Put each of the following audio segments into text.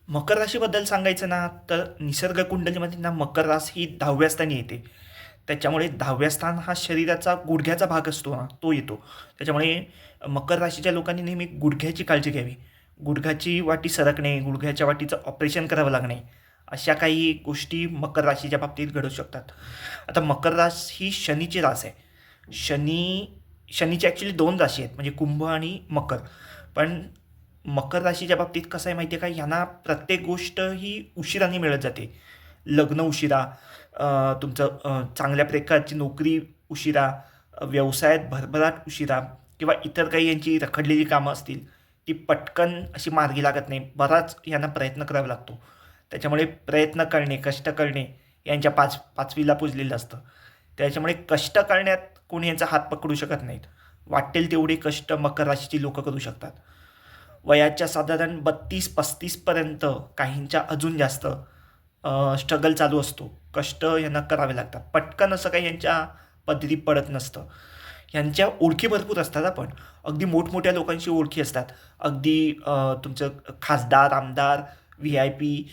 मकर राशीबद्दल सांगायचं ना, तर निसर्ग कुंडलीमध्ये ना मकर रास ही 10व्या स्थानी येते. त्याच्यामुळे 10व्या स्थान हा शरीराचा गुडघ्याचा भाग असतो ना, तो येतो. त्याच्यामुळे मकर राशीच्या लोकांनी नेहमी गुडघ्याची काळजी घ्यावी. गुडघ्याची वाटी सरकणे, गुडघ्याच्या वाटीचं ऑपरेशन करावं लागणे, अशा काही गोष्टी मकर राशीच्या बाबतीत घडू शकतात. आता मकर रास ही शनीची रास आहे. शनीची ॲक्च्युली 2 राशी आहेत, म्हणजे कुंभ आणि मकर. पण मकर राशीच्या बाबतीत कसं आहे माहिती आहे का, ह्यांना प्रत्येक गोष्ट ही उशिराने मिळत जाते. लग्न उशिरा, तुमचं चांगल्या प्रकारची नोकरी उशिरा, व्यवसायात भरभराट उशिरा किंवा इतर काही यांची रखडलेली कामं असतील, ती पटकन अशी मार्गी लागत नाही. बराच यांना प्रयत्न करावा लागतो. त्याच्यामुळे प्रयत्न करणे, कष्ट करणे यांच्या पाचवीला पुजलेलं असतं. त्याच्यामुळे कष्ट करण्यात कोणी यांचा हात पकडू शकत नाहीत. वाटेल तेवढे कष्ट मकर राशीची लोकं करू शकतात. वयाच्या साधारण 32-35 पर्यंत काहींच्या अजून जास्त स्ट्रगल चालू असतो. कष्ट यांना करावे लागतात. पटकन असं काही यांच्या पदरी पडत नसतं. यांच्या ओळखी भरपूर असतात पण. अगदी मोठमोठ्या लोकांशी ओळखी असतात. अगदी तुमचं खासदार, आमदार, व्ही-आय-पी,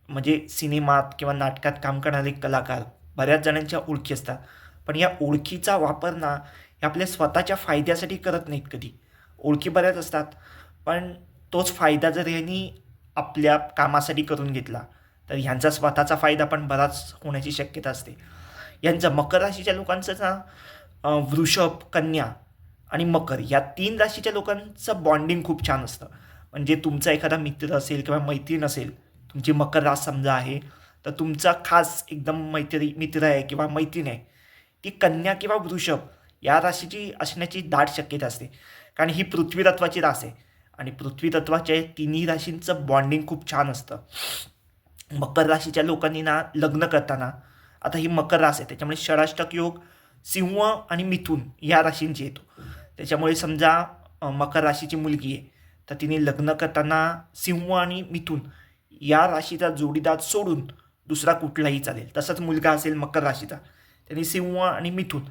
म्हणजे सिनेमात किंवा नाटकात काम करणारे कलाकार, बऱ्याच जणांच्या ओळखी असतात. पण या ओळखीचा वापर ना, हे आपल्या स्वतःच्या फायद्यासाठी करत नाहीत कधी. ओळखी बऱ्याच असतात, पण तोच फायदा जर ह्यांनी आपल्या कामासाठी करून घेतला, तर ह्यांचा स्वतःचा फायदा पण बराच होण्याची शक्यता असते. यांचं मकर राशीच्या लोकांचं ना, वृषभ, कन्या आणि मकर या 3 राशीच्या लोकांचं बॉन्डिंग खूप छान असतं. म्हणजे तुमचा एखादा मित्र असेल किंवा मैत्रीण असेल, तुमची मकर रास समजा आहे, तर तुमचा खास एकदम मित्र आहे किंवा मैत्रीण आहे, ती कन्या किंवा वृषभ या राशीची असण्याची दाट शक्यता असते. कारण ही पृथ्वी तत्वाची रास आहे आणि पृथ्वी तत्वाच्या तिन्ही राशींचं बॉन्डिंग खूप छान असतं. मकर राशीच्या लोकांनी ना लग्न करताना, आता ही मकर रास आहे त्याच्यामुळे षडाष्टक योग सिंह आणि मिथुन या राशींची येतो. त्याच्यामुळे समजा मकर राशीची मुलगी आहे, तर तिने लग्न करताना सिंह आणि मिथुन या राशीचा जोडीदार सोडून दुसरा कुठलाही चालेल. तसंच मुलगा असेल मकर राशीचा, त्यांनी सिंह आणि मिथुन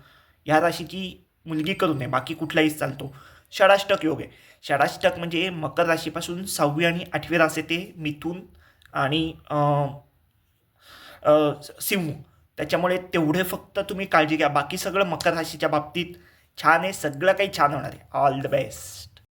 या राशीची मुलगी करू नये, बाकी कुठलाहीच चालतो. षडाष्टक योग आहे. षडाष्टक म्हणजे मकर राशीपासून 6वी आणि 8वी रास येते मिथुन आणि सिंह. त्याच्यामुळे तेवढे फक्त तुम्ही काळजी घ्या. बाकी सगळं मकर राशीच्या बाबतीत छान आहे. सगळं काही छान होणार आहे. All the best.